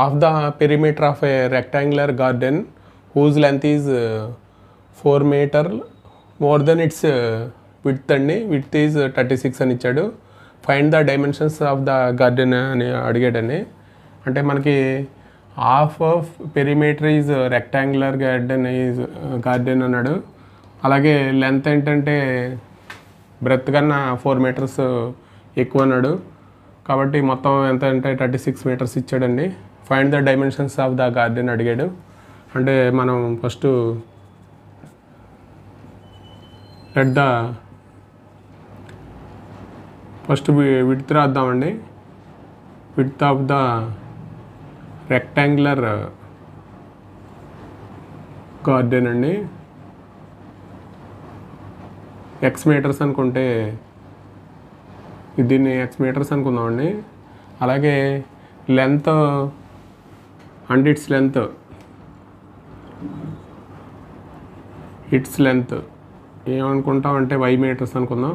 Of the perimeter of a rectangular garden whose length is 4 meter more than its width అండి, width is 36 అని ఇచ్చాడు. Find the dimensions of the garden అని అడిగాడండి. అంటే మనకి half of perimeter is rectangular garden అన్నాడు. అలాగే length ఏంటంటే breath కన్నా 4 meters ఎక్కువ అన్నాడు. కాబట్టి మొత్తం ఎంత అంటే 36 meters ఇచ్చాడండి. Find the dimensions of the garden అడిగాడు. అంటే మనం ఫస్ట్ విడ్త్ రాద్దామండి. Width of the rectangular garden అండి ఎక్స్ మీటర్స్ అనుకుంటే దీన్ని ఎక్స్ మీటర్స్ అనుకుందామండి. అలాగే లెంత్ అండ్ ఇట్స్ లెంత్ ఏమనుకుంటామంటే వై మీటర్స్ అనుకుందాం.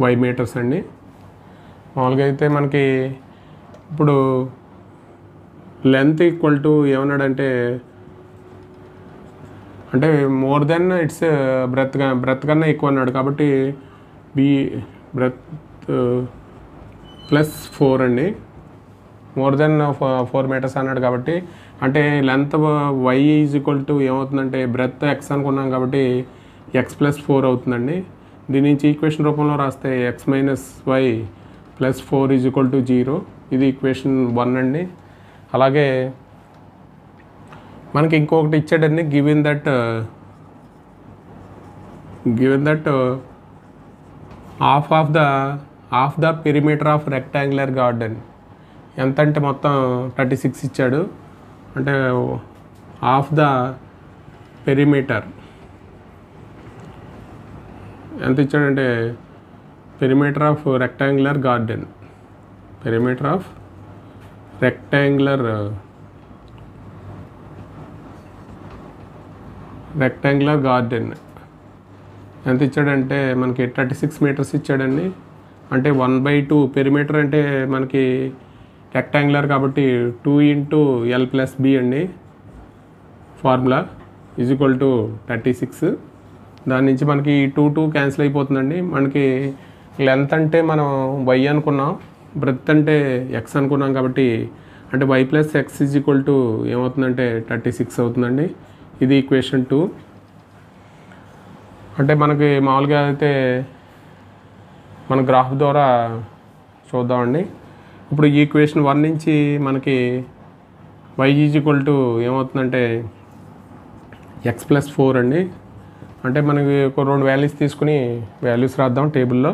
వై మీటర్స్ అండి. మామూలుగా అయితే మనకి ఇప్పుడు లెంత్ ఈక్వల్ టు ఏమన్నాడంటే అంటే మోర్ దెన్ ఇట్స్ బ్రెత్ కన్నా ఎక్కువ అన్నాడు. కాబట్టి బ్రెత్ ప్లస్ 4 అండి. మోర్ దెన్ 4 meters అన్నాడు కాబట్టి అంటే length Y is equal to ఏమవుతుందంటే బ్రెత్ ఎక్స్ అనుకున్నాం కాబట్టి ఎక్స్ ప్లస్ 4 అవుతుందండి. దీని నుంచి ఈక్వేషన్ రూపంలో రాస్తే X minus why plus 4 is equal to 0. ఇది ఈక్వేషన్ 1 అండి. అలాగే మనకి ఇంకొకటి ఇచ్చాడండి. Given that half the perimeter of rectangular garden ఎంత అంటే మొత్తం 36 ఇచ్చాడు. అంటే హాఫ్ ద పెరిమీటర్ ఎంత ఇచ్చాడంటే పెరిమీటర్ ఆఫ్ రెక్టాంగులర్ గార్డెన్ ఎంత ఇచ్చాడంటే మనకి 36 meters ఇచ్చాడండి. అంటే 1/2 పెరిమీటర్ అంటే మనకి రెక్టాంగులర్ కాబట్టి 2 into L+B అండి ఫార్ములా ఈజ్ ఈక్వల్ టు 36. దాని నుంచి మనకి 2 క్యాన్సిల్ అయిపోతుందండి. మనకి లెంత్ అంటే మనం వై అనుకున్నాం, బ్రెత్ అంటే ఎక్స్ అనుకున్నాం కాబట్టి అంటే Y plus X is equal to ఏమవుతుందంటే 36 అవుతుందండి. ఇది ఈక్వేషన్ 2. అంటే మనకి మామూలుగా అయితే మన గ్రాఫ్ ద్వారా చూద్దామండి. ఇప్పుడు ఈక్వేషన్ 1 నుంచి మనకి వై ఈజ్ ఈక్వల్ టు ఏమవుతుందంటే ఎక్స్ ప్లస్ 4 అండి. అంటే మనకి ఒక 2 వాల్యూస్ తీసుకుని వాల్యూస్ రాద్దాం టేబుల్లో.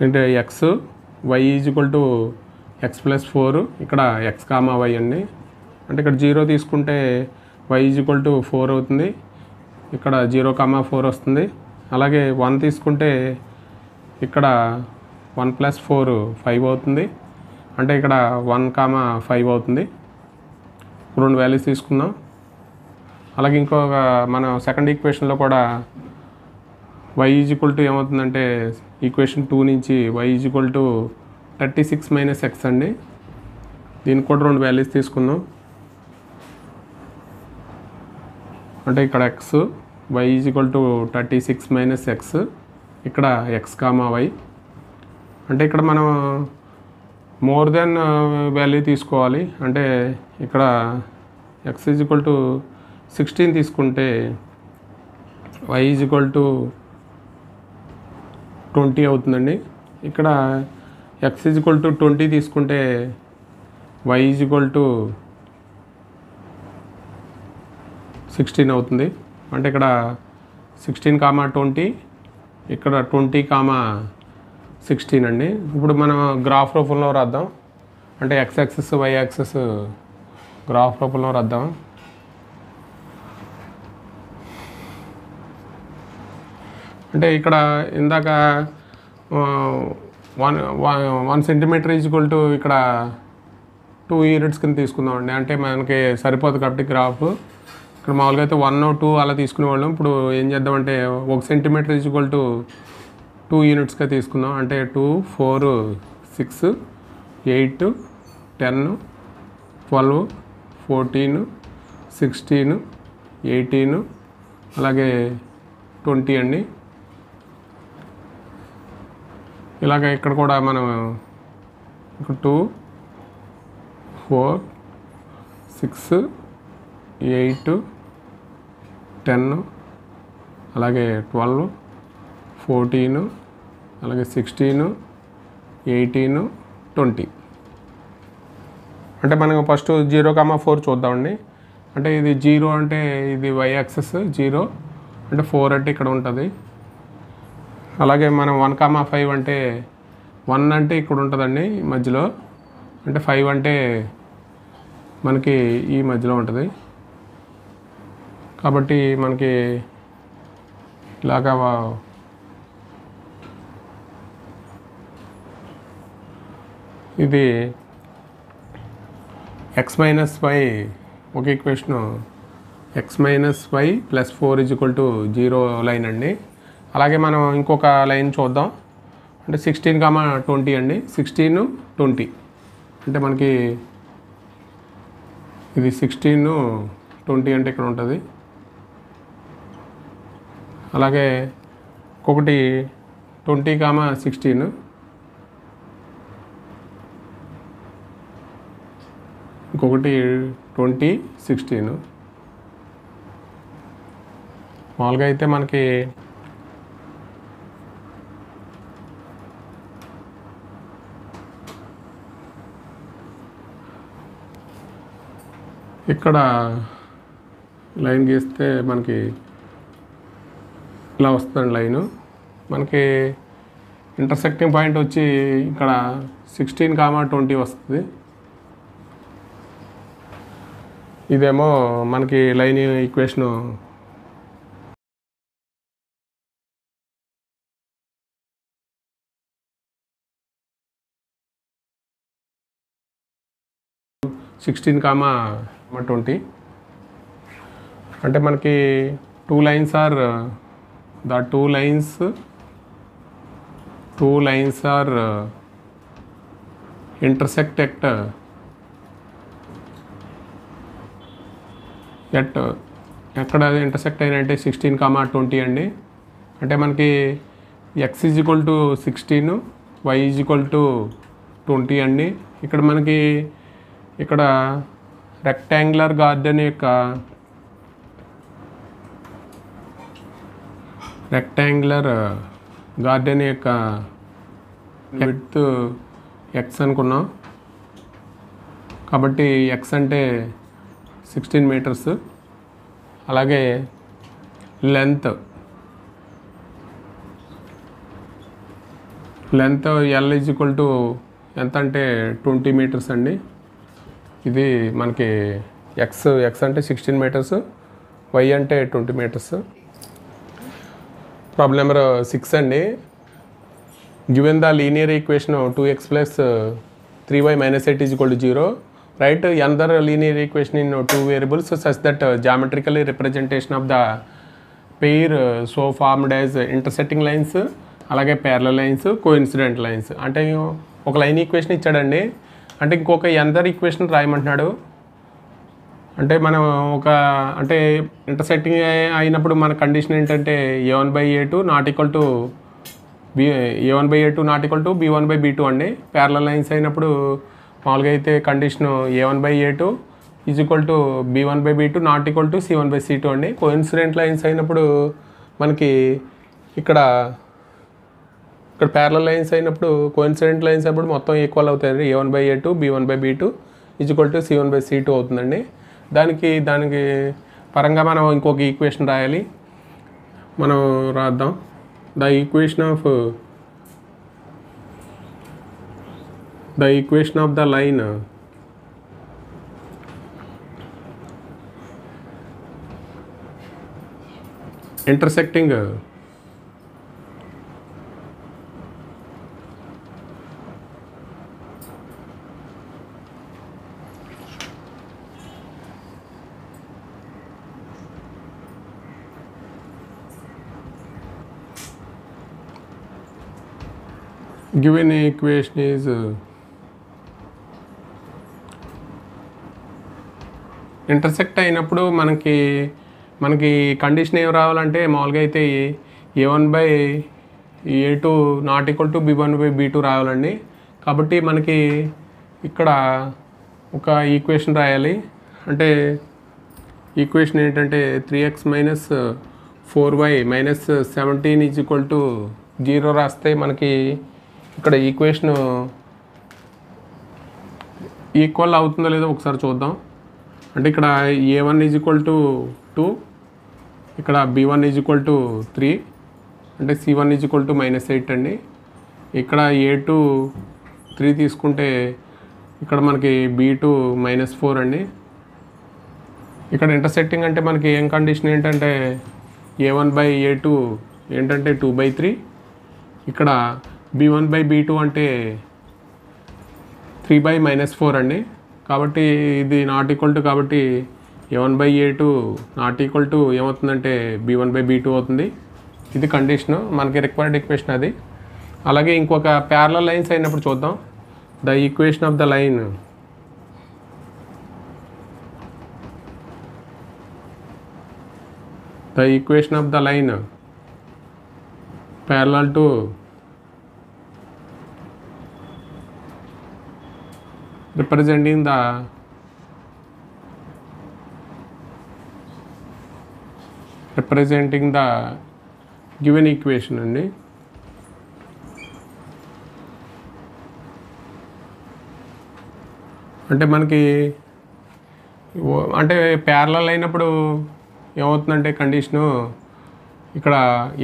అంటే X Y is equal to X plus 4 ఇక్కడ ఎక్స్ కామా వై అండి. అంటే ఇక్కడ 0 తీసుకుంటే వై ఈజ్ ఈక్వల్ టు 4 అవుతుంది. ఇక్కడ 0,4 వస్తుంది. అలాగే 1 తీసుకుంటే ఇక్కడ 1 + 4 5 అవుతుంది. అంటే ఇక్కడ 1,5 అవుతుంది. 2 వాల్యూస్ తీసుకుందాం. అలాగే ఇంకొక మన సెకండ్ ఈక్వేషన్లో కూడా వై ఈజ్ ఈక్వల్ టు ఏమవుతుందంటే ఈక్వేషన్ 2 నుంచి Y is equal to 36 - x అండి. దీనికి కూడా 2 వాల్యూస్ తీసుకుందాం. అంటే ఇక్కడ X Y is equal to 36 - x ఇక్కడ ఎక్స్ కామా వై. అంటే ఇక్కడ మనం మోర్ దెన్ వాల్యూ తీసుకోవాలి. అంటే ఇక్కడ ఎక్స్ ఈజ్ ఈక్వల్ టు 16 తీసుకుంటే వై ఈజ్ ఈక్వల్ టు 20 అవుతుందండి. ఇక్కడ ఎక్స్ ఈజ్ ఈక్వల్ టు 20 తీసుకుంటే వై ఈజ్ ఈక్వల్ టు 16 అవుతుంది. అంటే ఇక్కడ 16,20 ఇక్కడ 20,16 అండి. ఇప్పుడు మనం గ్రాఫ్ రూపంలో రాద్దాం. అంటే X axis Y axis graph రూపంలో రాద్దాం. అంటే ఇక్కడ ఇందాక 1 centimeter ఈజ్ ఈక్వల్ టు ఇక్కడ 2 units కింద తీసుకుందామండి. అంటే మనకి సరిపోదు కాబట్టి గ్రాఫ్ ఇక్కడ మామూలుగా అయితే 1 or 2 అలా తీసుకునేవాళ్ళం. ఇప్పుడు ఏం చేద్దామంటే 1 centimeter ఈజ్ ఈక్వల్ టు 2 unitsగా తీసుకుందాం. అంటే 2, 4, 6, 8, 10, 12, 14, 16, 18 అలాగే 20 అండి. ఇలాగ ఇక్కడ కూడా మనం 2, 4, 6, 8, 10 అలాగే 12, 14 అలాగే 16, 18, 20. అంటే మనం ఫస్ట్ 0,4 చూద్దామండి. అంటే ఇది 0 అంటే ఇది y యాక్సెస్ 0 అంటే 4 అంటే ఇక్కడ ఉంటుంది. అలాగే మనం 1,5 అంటే 1 అంటే ఇక్కడ ఉంటుందండి మధ్యలో, అంటే 5 అంటే మనకి ఈ మధ్యలో ఉంటుంది. కాబట్టి మనకి ఇలాగా ఇది x మైనస్ వై ఒక equation x minus why plus 4 = 0 line అండి. అలాగే మనం ఇంకొక లైన్ చూద్దాం. అంటే 16,20 అండి. 16, 20 అంటే మనకి ఇది 16, 20 అంటే ఇక్కడ ఉంటుంది. అలాగే ఇంకొకటి 20,16 ఇంకొకటి 20, 16. మామూలుగా అయితే మనకి ఇక్కడ లైన్ గీస్తే మనకి ఇలా వస్తుంది లైను. మనకి ఇంటర్సెక్టింగ్ పాయింట్ వచ్చి ఇక్కడ 16,20 వస్తుంది. ఇదేమో మనకి లైన్ ఈక్వేషను (16,20) అంటే మనకి two lines are intersect at ఎక్కడ ఇంటర్సెక్ట్ అయినంటే 16,20 అండి. అంటే మనకి x = 16, y = 20 అండి. ఇక్కడ మనకి ఇక్కడ రెక్టాంగులర్ గార్డెన్ యొక్క విడ్త్ x అనుకున్నాం. కాబట్టి x అంటే 16 మీటర్స్. అలాగే లెంత్ L = ఎంత అంటే 20 మీటర్స్ అండి. ఇది మనకి x అంటే 16 మీటర్స్, y అంటే 20 మీటర్స్. ప్రాబ్లం నెంబర్ 6 అండి. Given the linear equation 2x + 3y - 8 = 0, write another linear equation in 2 variables such that geometrically representation of the pair so formed as intersecting lines, అలాగే parallel lines, coincident lines. అంటే ఒక line equation ఇచ్చాడండి. అంటే ఇంకొక another equation రాయమంటున్నాడు. అంటే మనం అంటే intersecting అయినప్పుడు మన కండిషన్ ఏంటంటే a1/a2 ≠ b1/b2 అండి. ప్యారలల్ లైన్స్ అయినప్పుడు మామూలుగా అయితే కండిషన్ a1/a2 = b1/b2 ≠ c1/c2 అండి. కోఇన్సిడెంట్ లైన్స్ అయినప్పుడు మనకి ఇక్కడ ప్యారలల్ లైన్స్ అయినప్పుడు కోఇన్సిడెంట్ లైన్స్ అయినప్పుడు మొత్తం ఈక్వల్ అవుతాయండి. a1/a2 b1/b2 = c1/c2 అవుతుందండి. దానికి పరంగా మనం ఇంకొక ఈక్వేషన్ రాయాలి. మనం రాద్దాం. The equation of the line intersecting given equation is intersect అయినప్పుడు మనకి కండిషన్ ఏం రావాలంటే మామూలుగా అయితే a1/a2 not equal to b1/b2 రావాలండి. కాబట్టి మనకి ఇక్కడ ఒక ఈక్వేషన్ రాయాలి. అంటే ఈక్వేషన్ ఏంటంటే 3x - 4y - 17 = 0 రాస్తే మనకి ఇక్కడ ఈక్వేషన్ ఈక్వల్ అవుతుందో లేదో ఒకసారి చూద్దాం. అంటే ఇక్కడ a1 = 2, ఇక్కడ b1 = 3, అంటే c1 = -8 అండి. ఇక్కడ a2 3 తీసుకుంటే ఇక్కడ మనకి b2 -4 అండి. ఇక్కడ ఇంటర్సెక్టింగ్ అంటే మనకి ఏం కండిషన్ ఏంటంటే a1/a2 ఏంటంటే 2/3, ఇక్కడ b1/b2 అంటే 3/-4 అండి. కాబట్టి ఇది నాట్ ఈక్వల్ టు, కాబట్టి a1/a2 నాట్ ఈక్వల్ టు ఏమవుతుందంటే b1/b2 అవుతుంది. ఇది కండిషను, మనకి రిక్వైర్డ్ ఈక్వేషన్ అది. అలాగే ఇంకొక ప్యారలల్ లైన్స్ అయినప్పుడు చూద్దాం. The equation of the line parallel to representing the given equation అండి. అంటే మనకి అంటే ప్యారలల్ అయినప్పుడు ఏమవుతుందంటే కండిషను ఇక్కడ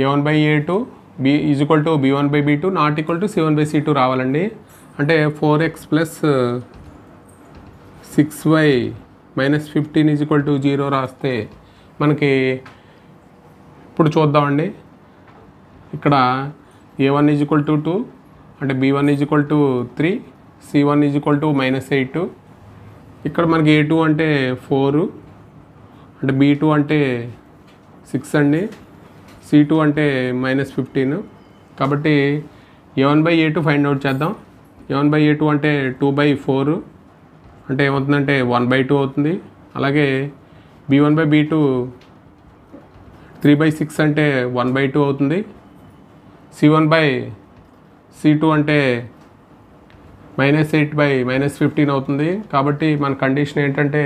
a1/a2 = b1/b2 not equal to c1/c2 రావాలండి. అంటే 4x + 6y - 15 = 0 రాస్తే మనకి ఇప్పుడు చూద్దామండి. ఇక్కడ a1 = 2, అంటే b1 = 3, c1 = -8. ఇక్కడ మనకి a2 అంటే 4, అంటే b2 అంటే 6 అండి, c2 అంటే -15. కాబట్టి a1/a2 ఫైండ్ అవుట్ చేద్దాం. a1/a2 అంటే 2/4, అంటే ఏమవుతుందంటే 1/2 అవుతుంది. అలాగే b1/b2 3/6 అంటే 1/2 అవుతుంది. c1/c2 అంటే -8/-15 అవుతుంది. కాబట్టి మన కండిషన్ ఏంటంటే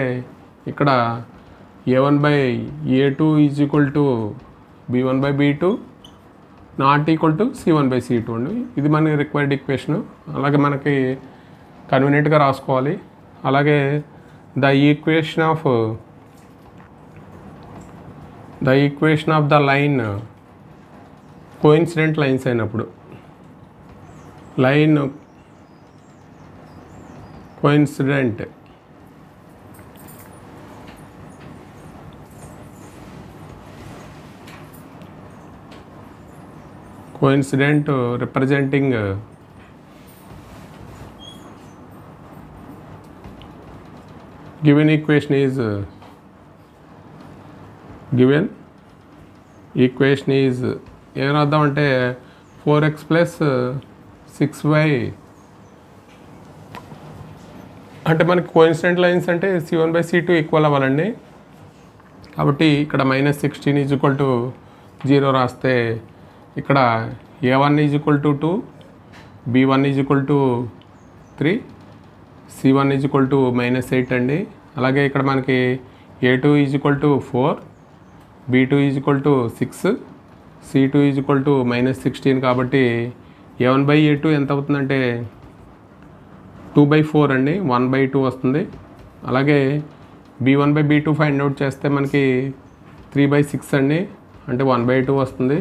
ఇక్కడ a1/a2 = b1/b2 not equal to c1/c2 అండి. ఇది మన రిక్వైర్డ్ ఈక్వేషను. అలాగే మనకి కన్వీనియంట్గా రాసుకోవాలి. అలాగే the equation of the line coincident lines అయినప్పుడు, line coincident representing given equation is ఏం రాద్దాం అంటే 4x + 6y, అంటే మనకి కోఇన్సిడెంట్ లైన్స్ అంటే c1/c2 ఈక్వల్ అవ్వాలండి. కాబట్టి ఇక్కడ -16 = 0 రాస్తే ఇక్కడ a1 = 2, b1 = 3, c1 = -8 అండి. అలాగే ఇక్కడ మనకి a2 = 4, b2 = 6, c2 = -16. కాబట్టి a1/a2 ఎంత అవుతుందంటే 2/4 అండి, 1/2 వస్తుంది. అలాగే b1/b2 ఫైండ్ అవుట్ చేస్తే మనకి 3/6 అండి, అంటే 1/2 వస్తుంది.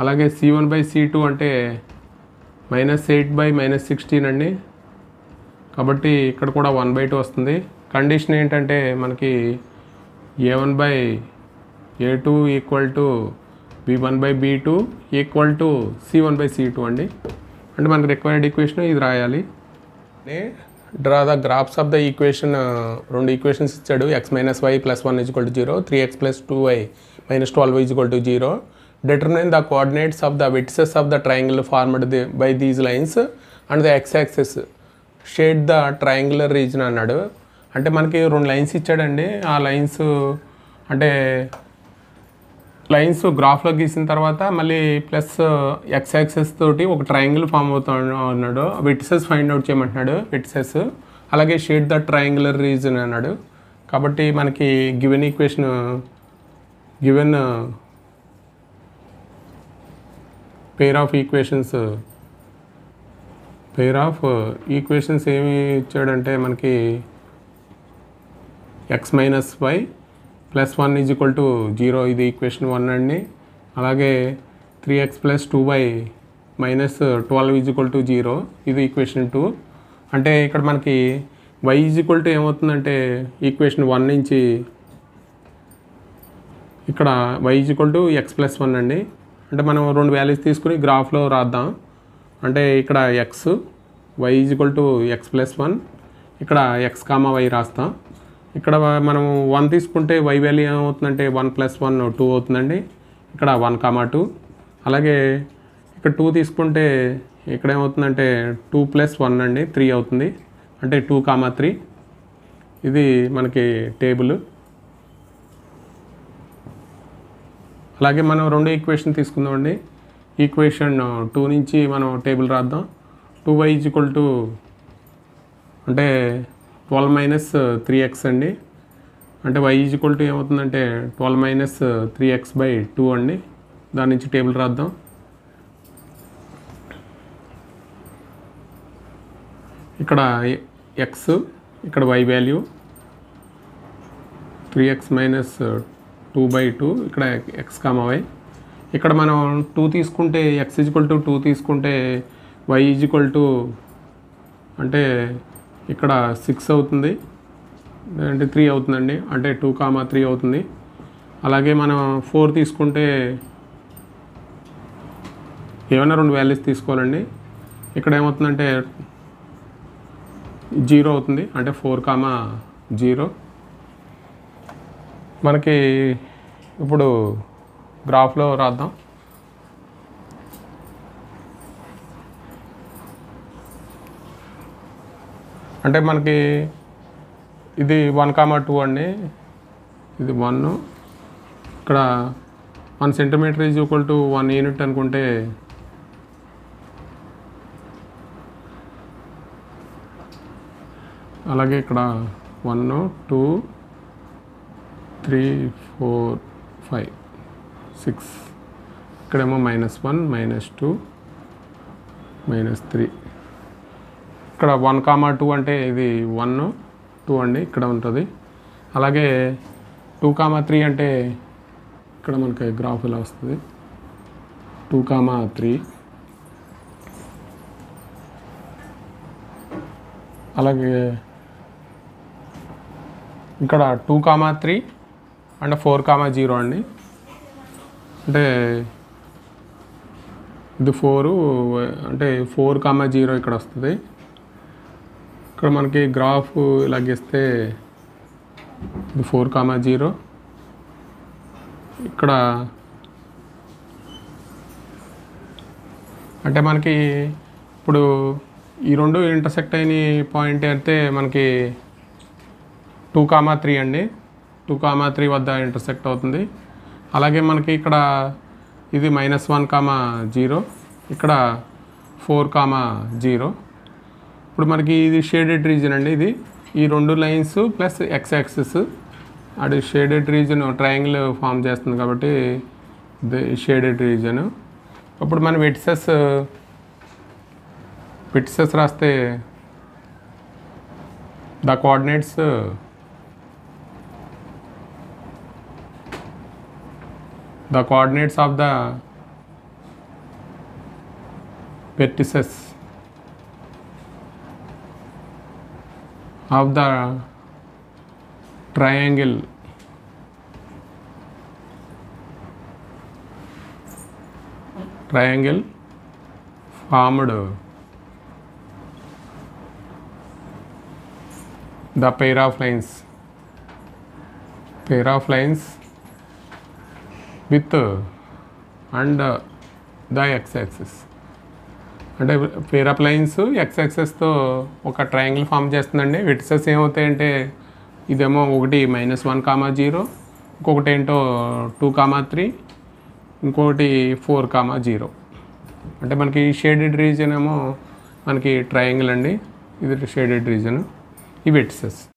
అలాగే c1/c2 అంటే -8/-16 అండి. కాబట్టి ఇక్కడ కూడా 1/2 వస్తుంది. కండిషన్ ఏంటంటే మనకి a1/a2 = b1/b2 = c1/c2 అండి. అంటే మనకి రిక్వైర్డ్ ఈక్వేషన్ ఇది రాయాలి. Draw the graphs of the equation. రెండు ఈక్వేషన్స్ ఇచ్చాడు. x - y + 1 = 0, 3x + 2y - 12y = 0, determine the coordinates of the vertices of the triangle formed by these lines and the x-axis shade the triangular region అన్నాడు. అంటే మనకి 2 lines ఇచ్చాడండి. ఆ lines అంటే lines గ్రాఫ్లో గీసిన తర్వాత మళ్ళీ ప్లస్ ఎక్స్ యాక్సెస్ తోటి ఒక ట్రయాంగిల్ ఫామ్ అవుతా అన్నాడు. వెటిసెస్ ఫైండ్ అవుట్ చేయమంటున్నాడు, వెటిసెస్. అలాగే షేడ్ ద ట్రయాంగులర్ రీజన్ అన్నాడు. కాబట్టి మనకి given equation given pair of equations ఏమి ఇచ్చాడంటే మనకి x minus why plus 1 is equal to 0 ఇది ఈక్వేషన్ 1 అండి. అలాగే 3x plus 2y minus 12 is equal to 0 ఇది ఈక్వేషన్ 2. అంటే ఇక్కడ మనకి y ఈజ్ ఈక్వల్ టు ఏమవుతుందంటే ఈక్వేషన్ 1 నుంచి ఇక్కడ y is equal to x plus 1 అండి. అంటే మనం 2 వాల్యూస్ తీసుకుని గ్రాఫ్లో రాద్దాం. అంటే ఇక్కడ x y is equal to x plus 1, ఇక్కడ x కామా y రాస్తాం. ఇక్కడ మనం 1 తీసుకుంటే y వాల్యూ ఏమవుతుందంటే 1 ప్లస్ 1 2 అవుతుందండి. ఇక్కడ 1, 2. అలాగే ఇక్కడ 2 తీసుకుంటే ఇక్కడ ఏమవుతుందంటే 2 ప్లస్ 1 అండి 3 అవుతుంది. అంటే 2, 3 ఇది మనకి టేబుల్. అలాగే మనం 2 ఈక్వేషన్ తీసుకుందామండి. ఈక్వేషన్ 2 నుంచి మనం టేబుల్ రాద్దాం. 2y ఈజ్ ఈక్వల్ టు అంటే 12 మైనస్ 3x అండి. అంటే y ఈజ్ ఈక్వల్ టు ఏమవుతుందంటే 12 మైనస్ 3x బై 2 అండి. దాని నుంచి టేబుల్ రాద్దాం. ఇక్కడ x, ఇక్కడ y వాల్యూ 3x మైనస్ 2/2, ఇక్కడ x, y. ఇక్కడ మనం 2 తీసుకుంటే x ఈజ్ ఈక్వల్ టు 2 తీసుకుంటే y ఈజ్ ఈక్వల్ టు అంటే ఇక్కడ 6 అవుతుంది, అంటే 3 అవుతుందండి. అంటే 2, 3 అవుతుంది. అలాగే మనం 4 తీసుకుంటే ఏమైనా 2 వాల్యూస్ తీసుకోవాలండి. ఇక్కడ ఏమవుతుందంటే 0 అవుతుంది. అంటే 4, 0. మనకి ఇప్పుడు గ్రాఫ్లో రాద్దాం. అంటే మనకి ఇది 1, 2 అండి. ఇది 1. ఇక్కడ 1 centimetre is equal to 1 unit అనుకుంటే అలాగే ఇక్కడ 1, 2, 3, 4, 5, 6. ఇక్కడేమో -1, -2, -3. ఇక్కడ 1, 2 అంటే ఇది 1, 2 అండి ఇక్కడ ఉంటుంది. అలాగే 2, 3 అంటే ఇక్కడ మనకి గ్రాఫ్ ఇలా వస్తుంది. 2, 3. అలాగే ఇక్కడ 2, 3 అంటే 4, 0 అండి. అంటే ఇది 4 అంటే 4, 0 ఇక్కడ వస్తుంది. ఇక్కడ మనకి గ్రాఫ్ ఇలా గీస్తే ఇది 4, 0. ఇక్కడ అంటే మనకి ఇప్పుడు ఈ 2 ఇంటర్సెక్ట్ అయిన పాయింట్ అయితే మనకి 2, 3 అండి. 2, 3 వద్ద ఇంటర్సెక్ట్ అవుతుంది. అలాగే మనకి ఇక్కడ ఇది -1, 0. ఇక్కడ 4, 0. ఇప్పుడు మనకి ఇది షేడెడ్ రీజన్ అండి. ఇది ఈ 2 లైన్స్ ప్లస్ ఎక్స్ యాక్సిస్ అది షేడెడ్ రీజన్ ట్రయాంగిల్ ఫామ్ చేస్తుంది కాబట్టి ఇది షేడెడ్ రీజన్. ఇప్పుడు మనం వెటిసెస్ రాస్తే the coordinates of the vertices of the triangle formed the pair of lines with and the X axis. అంటే పేర్ ఆఫ్ లైన్స్ ఎక్స్ యాక్సిస్తో ఒక triangle form చేస్తుందండి. Vertices ఏమవుతాయంటే ఇదేమో ఒకటి -1, 0, ఇంకొకటి ఏంటో 2, 3, ఇంకొకటి 4, 0. అంటే మనకి షేడెడ్ రీజన్ ఏమో మనకి ట్రయాంగిల్ అండి, ఇది షేడెడ్ రీజన్, ఈ వెర్టిసెస్.